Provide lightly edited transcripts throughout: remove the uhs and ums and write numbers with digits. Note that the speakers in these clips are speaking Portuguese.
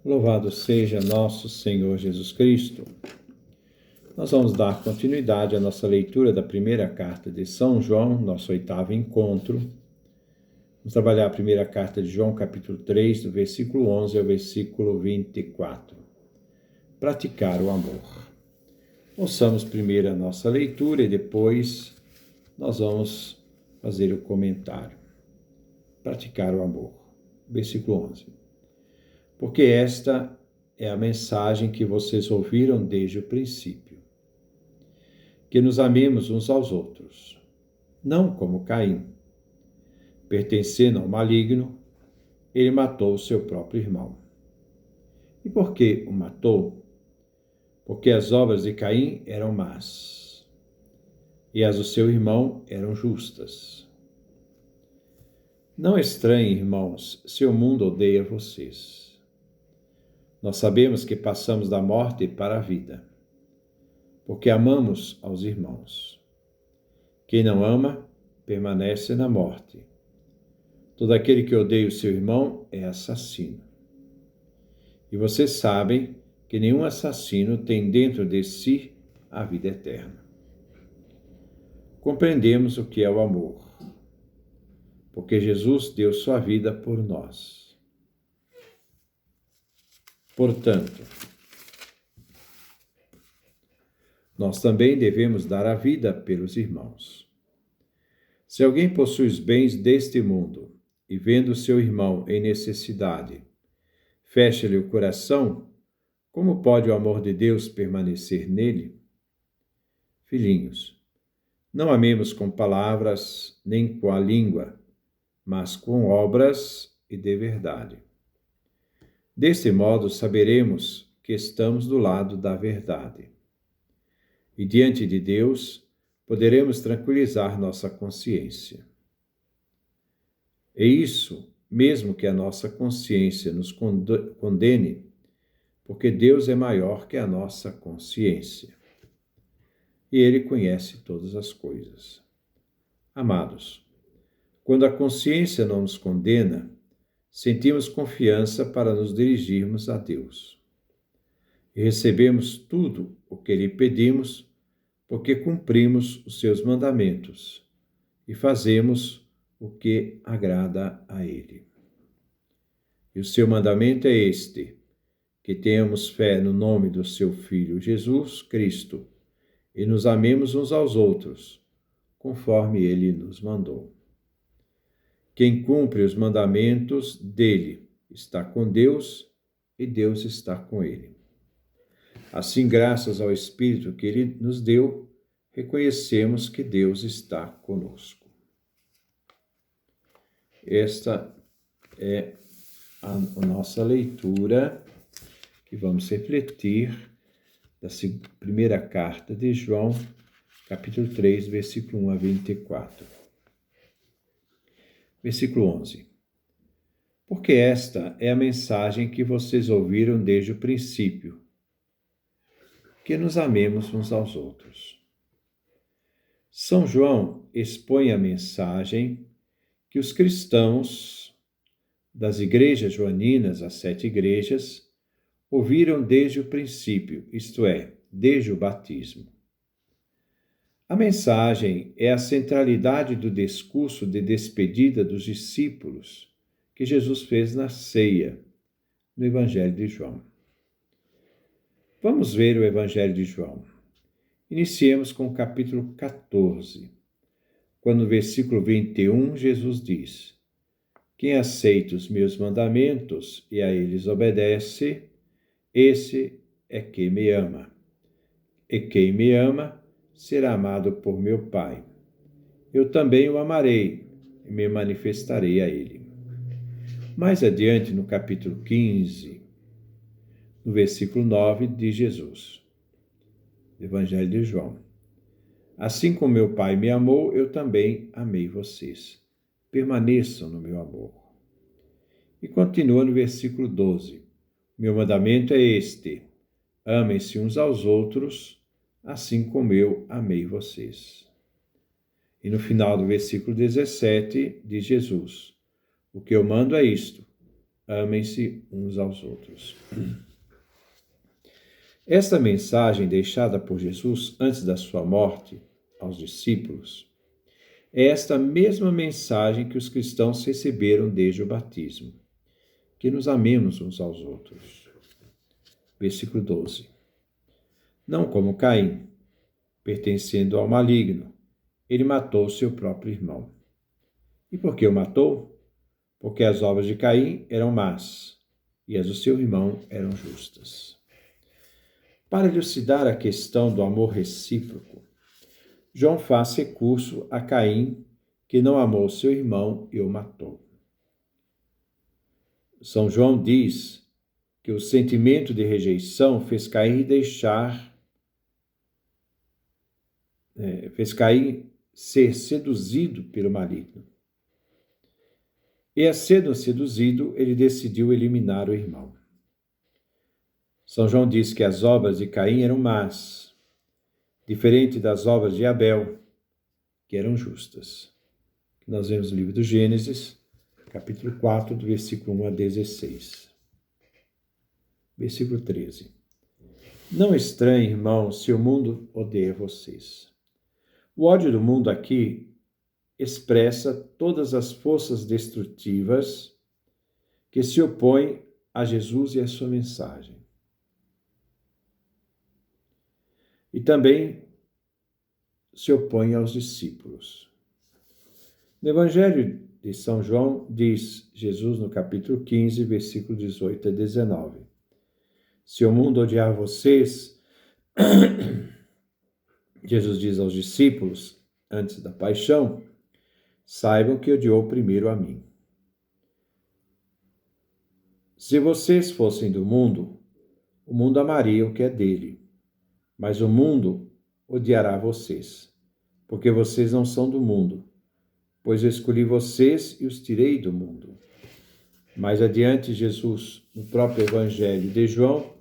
Louvado seja nosso Senhor Jesus Cristo. Nós vamos dar continuidade à nossa leitura da primeira carta de São João, nosso 8º encontro. Vamos trabalhar a primeira carta de João, capítulo 3, do versículo 11 ao versículo 24. Praticar o amor. Ouçamos primeiro a nossa leitura e depois nós vamos fazer o comentário. Praticar o amor. Versículo 11. Porque esta é a mensagem que vocês ouviram desde o princípio. Que nos amemos uns aos outros, não como Caim. Pertencendo ao maligno, ele matou o seu próprio irmão. E por que o matou? Porque as obras de Caim eram más, e as do seu irmão eram justas. Não estranhem, irmãos, se o mundo odeia vocês. Nós sabemos que passamos da morte para a vida, porque amamos aos irmãos. Quem não ama, permanece na morte. Todo aquele que odeia o seu irmão é assassino. E vocês sabem que nenhum assassino tem dentro de si a vida eterna. Compreendemos o que é o amor, porque Jesus deu sua vida por nós. Portanto, nós também devemos dar a vida pelos irmãos. Se alguém possui os bens deste mundo e vendo seu irmão em necessidade, fecha-lhe o coração, como pode o amor de Deus permanecer nele? Filhinhos, não amemos com palavras nem com a língua, mas com obras e de verdade. Deste modo saberemos que estamos do lado da verdade. E diante de Deus poderemos tranquilizar nossa consciência. E isso, mesmo que a nossa consciência nos condene, porque Deus é maior que a nossa consciência. E Ele conhece todas as coisas. Amados, quando a consciência não nos condena, sentimos confiança para nos dirigirmos a Deus. E recebemos tudo o que lhe pedimos, porque cumprimos os seus mandamentos e fazemos o que agrada a Ele. E o seu mandamento é este, que tenhamos fé no nome do seu Filho Jesus Cristo e nos amemos uns aos outros, conforme Ele nos mandou. Quem cumpre os mandamentos dele está com Deus e Deus está com ele. Assim, graças ao Espírito que ele nos deu, reconhecemos que Deus está conosco. Esta é a nossa leitura que vamos refletir da primeira carta de João, capítulo 3, versículo 1 a 24. Versículo 11. Porque esta é a mensagem que vocês ouviram desde o princípio, que nos amemos uns aos outros. São João expõe a mensagem que os cristãos das igrejas joaninas, as 7 igrejas, ouviram desde o princípio, isto é, desde o batismo. A mensagem é a centralidade do discurso de despedida dos discípulos que Jesus fez na ceia, no Evangelho de João. Vamos ver o Evangelho de João. Iniciemos com o capítulo 14, quando no versículo 21 Jesus diz: Quem aceita os meus mandamentos e a eles obedece, esse é quem me ama. E quem me ama será amado por meu Pai. Eu também o amarei e me manifestarei a ele. Mais adiante, no capítulo 15, no versículo 9, diz Jesus, Evangelho de João: Assim como meu Pai me amou, eu também amei vocês. Permaneçam no meu amor. E continua no versículo 12: Meu mandamento é este: amem-se uns aos outros, assim como eu amei vocês. E no final do versículo 17, diz Jesus: O que eu mando é isto: amem-se uns aos outros. Esta mensagem deixada por Jesus antes da sua morte aos discípulos é esta mesma mensagem que os cristãos receberam desde o batismo, que nos amemos uns aos outros. Versículo 12. Não como Caim, pertencendo ao maligno, ele matou seu próprio irmão. E por que o matou? Porque as obras de Caim eram más e as do seu irmão eram justas. Para elucidar a questão do amor recíproco, João faz recurso a Caim, que não amou seu irmão e o matou. São João diz que o sentimento de rejeição fez Caim ser seduzido pelo maligno. E, sendo seduzido, ele decidiu eliminar o irmão. São João diz que as obras de Caim eram más, diferente das obras de Abel, que eram justas. Nós vemos no livro do Gênesis, capítulo 4, do versículo 1 a 16. Versículo 13. Não estranhe, irmãos, se o mundo odeia vocês. O ódio do mundo aqui expressa todas as forças destrutivas que se opõem a Jesus e a sua mensagem. E também se opõe aos discípulos. No Evangelho de São João, diz Jesus no capítulo 15, versículo 18 a 19. Se o mundo odiar vocês, Jesus diz aos discípulos, antes da paixão, saibam que odiou primeiro a mim. Se vocês fossem do mundo, o mundo amaria o que é dele, mas o mundo odiará vocês, porque vocês não são do mundo, pois eu escolhi vocês e os tirei do mundo. Mais adiante, Jesus, no próprio Evangelho de João,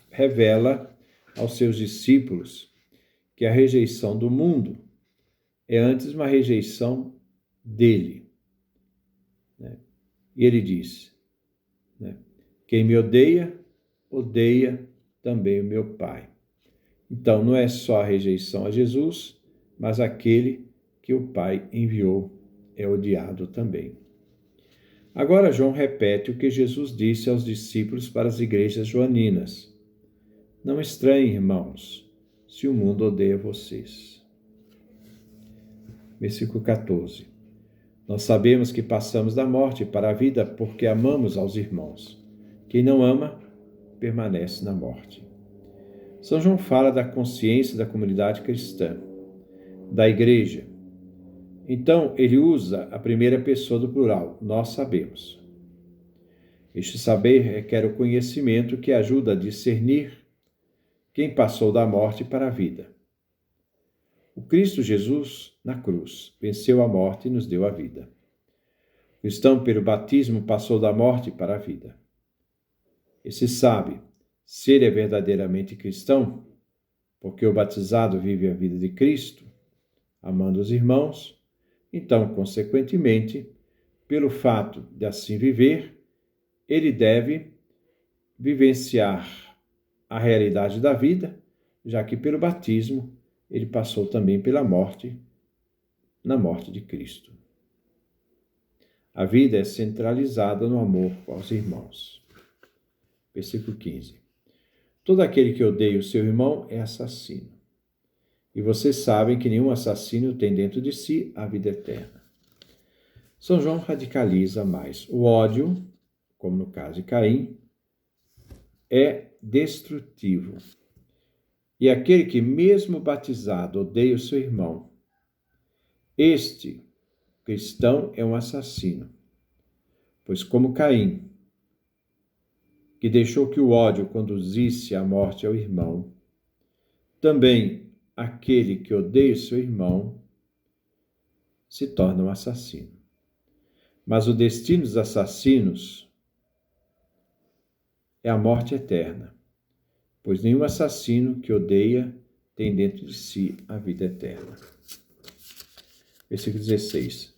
revela aos seus discípulos que a rejeição do mundo é antes uma rejeição dele. E ele diz, quem me odeia, odeia também o meu Pai. Então, não é só a rejeição a Jesus, mas aquele que o Pai enviou é odiado também. Agora, João repete o que Jesus disse aos discípulos para as igrejas joaninas. Não estranhem, irmãos, se o mundo odeia vocês. Versículo 14. Nós sabemos que passamos da morte para a vida porque amamos aos irmãos. Quem não ama, permanece na morte. São João fala da consciência da comunidade cristã, da igreja. Então, ele usa a primeira pessoa do plural, nós sabemos. Este saber requer o conhecimento que ajuda a discernir quem passou da morte para a vida. O Cristo Jesus, na cruz, venceu a morte e nos deu a vida. O cristão, pelo batismo, passou da morte para a vida. E se sabe, se ele é verdadeiramente cristão, porque o batizado vive a vida de Cristo, amando os irmãos, então, consequentemente, pelo fato de assim viver, ele deve vivenciar a realidade da vida, já que pelo batismo ele passou também pela morte, na morte de Cristo. A vida é centralizada no amor aos irmãos. Versículo 15. Todo aquele que odeia o seu irmão é assassino. E vocês sabem que nenhum assassino tem dentro de si a vida eterna. São João radicaliza mais. O ódio, como no caso de Caim, é destrutivo. E aquele que, mesmo batizado, odeia o seu irmão, este cristão é um assassino. Pois como Caim, que deixou que o ódio conduzisse à morte ao irmão, também aquele que odeia o seu irmão se torna um assassino. Mas o destino dos assassinos é a morte eterna, pois nenhum assassino que odeia tem dentro de si a vida eterna. Versículo 16.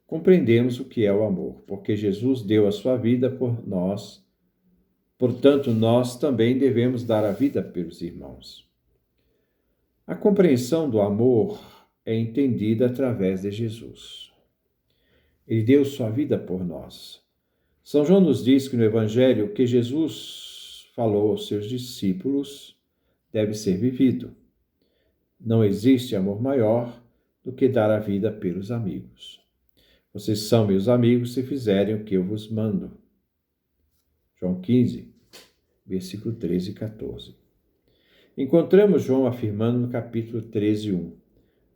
compreendemos o que é o amor, porque Jesus deu a sua vida por nós, portanto, nós também devemos dar a vida pelos irmãos. A compreensão do amor é entendida através de Jesus. Ele deu sua vida por nós. São João nos diz que no Evangelho que Jesus falou aos seus discípulos deve ser vivido. Não existe amor maior do que dar a vida pelos amigos. Vocês são meus amigos se fizerem o que eu vos mando. João 15, versículo 13 e 14. Encontramos João afirmando no capítulo 13, 1.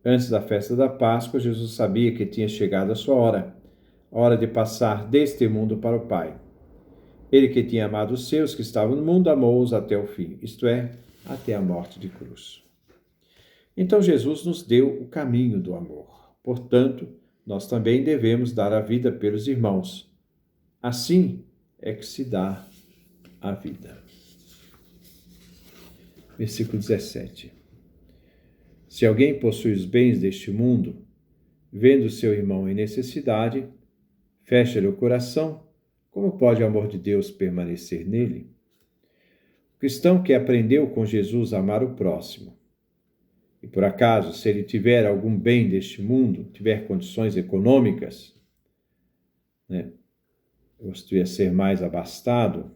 Antes da festa da Páscoa, Jesus sabia que tinha chegado a sua hora, a hora de passar deste mundo para o Pai. Ele que tinha amado os seus que estavam no mundo, amou-os até o fim, isto é, até a morte de cruz. Então Jesus nos deu o caminho do amor. Portanto, nós também devemos dar a vida pelos irmãos. Assim é que se dá a vida. Versículo 17. Se alguém possui os bens deste mundo, vendo seu irmão em necessidade, fecha-lhe o coração, como pode o amor de Deus permanecer nele? O cristão que aprendeu com Jesus a amar o próximo, e por acaso, se ele tiver algum bem deste mundo, tiver condições econômicas, gostaria de ser mais abastado,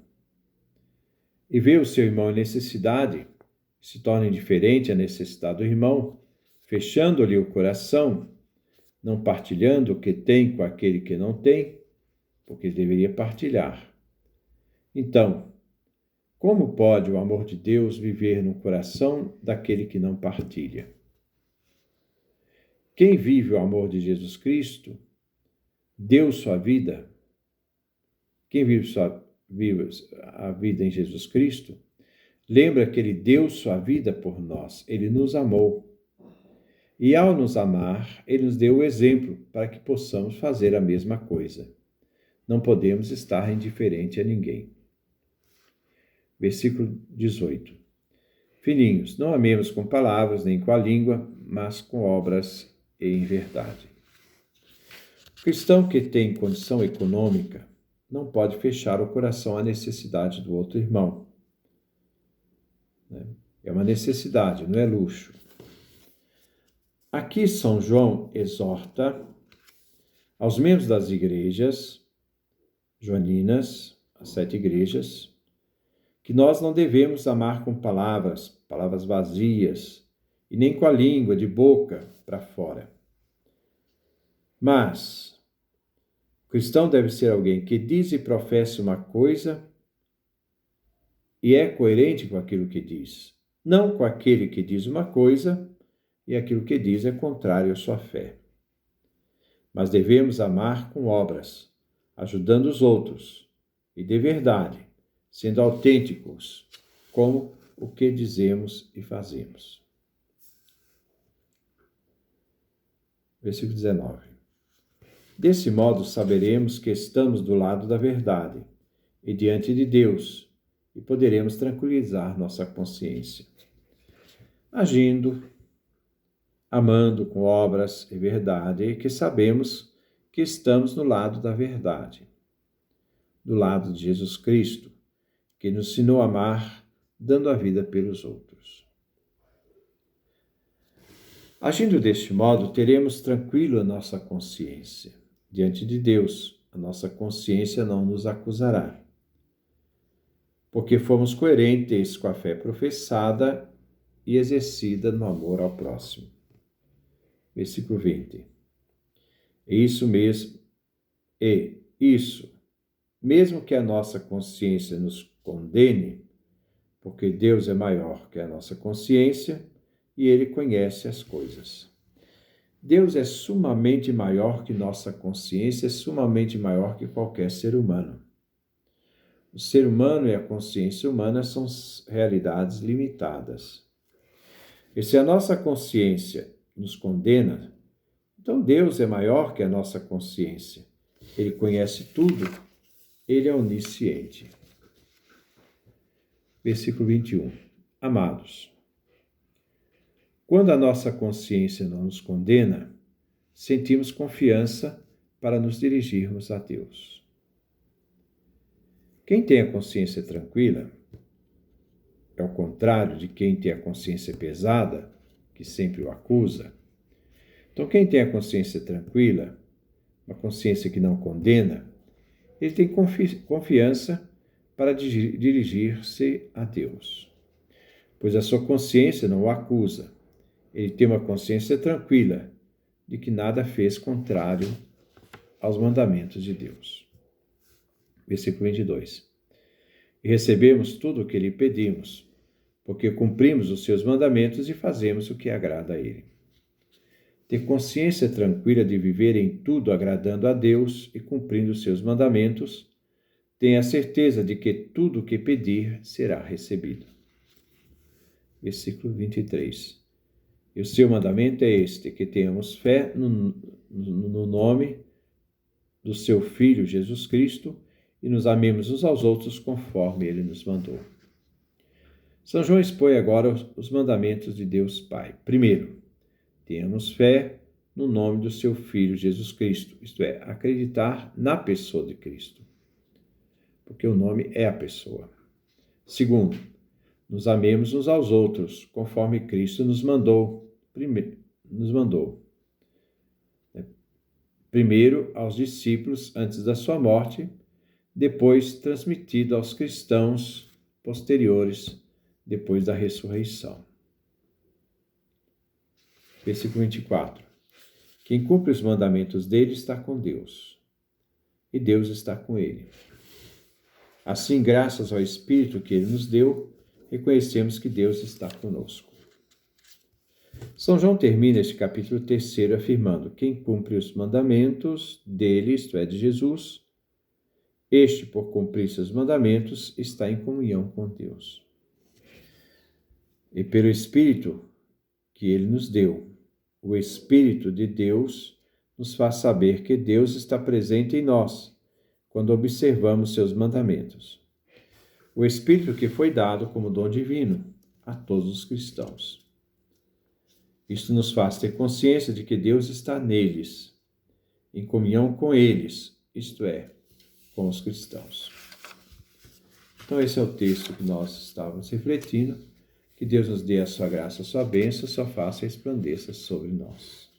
e vê o seu irmão em necessidade, se torna indiferente à necessidade do irmão, fechando-lhe o coração, não partilhando o que tem com aquele que não tem, porque deveria partilhar. Então, como pode o amor de Deus viver no coração daquele que não partilha? Quem vive o amor de Jesus Cristo deu sua vida. Quem vive a vida em Jesus Cristo, lembra que ele deu sua vida por nós, ele nos amou. E ao nos amar, ele nos deu o exemplo para que possamos fazer a mesma coisa. Não podemos estar indiferente a ninguém. Versículo 18. Filhinhos, não amemos com palavras nem com a língua, mas com obras e em verdade. O cristão que tem condição econômica não pode fechar o coração à necessidade do outro irmão. É uma necessidade, não é luxo. Aqui São João exorta aos membros das igrejas joaninas, as 7 igrejas, que nós não devemos amar com palavras vazias, e nem com a língua de boca para fora. Mas o cristão deve ser alguém que diz e professa uma coisa e é coerente com aquilo que diz, não com aquele que diz uma coisa e aquilo que diz é contrário à sua fé. Mas devemos amar com obras, ajudando os outros, e de verdade, sendo autênticos, como o que dizemos e fazemos. Versículo 19. Desse modo saberemos que estamos do lado da verdade e diante de Deus, e poderemos tranquilizar nossa consciência. Agindo, amando com obras e verdade, e que sabemos que estamos no lado da verdade, do lado de Jesus Cristo, que nos ensinou a amar, dando a vida pelos outros. Agindo deste modo, teremos tranquilo a nossa consciência. Diante de Deus, a nossa consciência não nos acusará, porque fomos coerentes com a fé professada e exercida no amor ao próximo. Versículo 20. Isso, mesmo que a nossa consciência nos condene, porque Deus é maior que a nossa consciência e Ele conhece as coisas. Deus é sumamente maior que nossa consciência, é sumamente maior que qualquer ser humano. O ser humano e a consciência humana são realidades limitadas. E se a nossa consciência nos condena, então Deus é maior que a nossa consciência. Ele conhece tudo, Ele é onisciente. Versículo 21. Amados, quando a nossa consciência não nos condena, sentimos confiança para nos dirigirmos a Deus. Quem tem a consciência tranquila é o contrário de quem tem a consciência pesada, que sempre o acusa. Então, quem tem a consciência tranquila, uma consciência que não condena, ele tem confiança para dirigir-se a Deus, pois a sua consciência não o acusa. Ele tem uma consciência tranquila de que nada fez contrário aos mandamentos de Deus. Versículo 22. E recebemos tudo o que lhe pedimos, porque cumprimos os seus mandamentos e fazemos o que agrada a ele. Ter consciência tranquila de viver em tudo agradando a Deus e cumprindo os seus mandamentos, tenha a certeza de que tudo o que pedir será recebido. Versículo 23. E o seu mandamento é este, que tenhamos fé no nome do seu Filho Jesus Cristo e nos amemos uns aos outros conforme ele nos mandou. São João expõe agora os mandamentos de Deus Pai. Primeiro, tenhamos fé no nome do seu Filho Jesus Cristo, isto é, acreditar na pessoa de Cristo, porque o nome é a pessoa. Segundo, nos amemos uns aos outros, conforme Cristo nos mandou. Primeiro aos discípulos antes da sua morte, depois transmitido aos cristãos posteriores, depois da ressurreição. Versículo 24. Quem cumpre os mandamentos dele está com Deus, e Deus está com ele. Assim, graças ao Espírito que ele nos deu, reconhecemos que Deus está conosco. São João termina este capítulo 3 afirmando: quem cumpre os mandamentos dele, isto é, de Jesus, este, por cumprir seus mandamentos, está em comunhão com Deus. E pelo Espírito que ele nos deu, o Espírito de Deus nos faz saber que Deus está presente em nós, quando observamos seus mandamentos. O Espírito que foi dado como dom divino a todos os cristãos. Isto nos faz ter consciência de que Deus está neles, em comunhão com eles, isto é, com os cristãos. Então esse é o texto que nós estávamos refletindo. Que Deus nos dê a sua graça, a sua bênção, a sua face resplandeça sobre nós.